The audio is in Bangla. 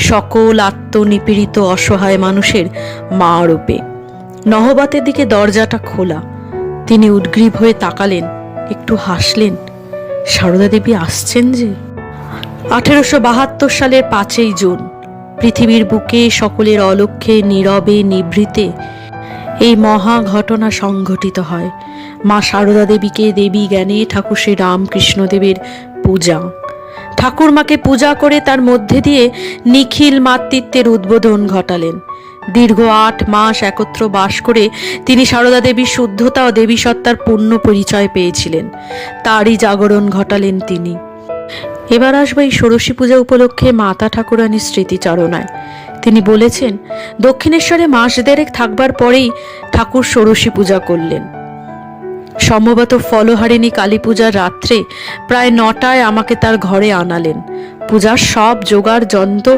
সকল আত্মনিপীড়িত অসহায় মানুষের মা রূপে। নহবতের দিকে দরজাটা খোলা। তিনি উদ্গ্রীব হয়ে তাকালেন, একটু হাসলেন। সারদা দেবী আসছেন যে। 1872 সালের 5ই জুন পৃথিবীর বুকে সকলের অলক্ষ্যে নীরবে নিভৃতে এই মহা ঘটনা সংঘটিত হয়। মা সারদা দেবীকে দেবী জ্ঞানে ঠাকুর শ্রী রামকৃষ্ণদেবের পূজা। ঠাকুরমাকে পূজা করে তার মধ্যে দিয়ে নিখিল মাতৃত্বের উদ্বোধন ঘটালেন। দীর্ঘ 8 মাস একত্র বাস করে তিনি সারদা দেবীর শুদ্ধতা ও দেবী সত্তার পূর্ণ পরিচয় পেয়েছিলেন। তারই জাগরণ ঘটালেন তিনি। এবার আসবো এই ষোড়শী পূজা উপলক্ষে মাতা ঠাকুরানীর স্মৃতিচারণায়। তিনি বলেছেন, দক্ষিণেশ্বরে মাস দেড়েক থাকবার পরেই ঠাকুর ষোড়শী পূজা করলেন। সম্ভবত ফলহারিণী কালী পূজার রাত্রে প্রায় 9টায় আমাকে তার ঘরে আনালেন। পূজার সব জোগাড় যন্ত্র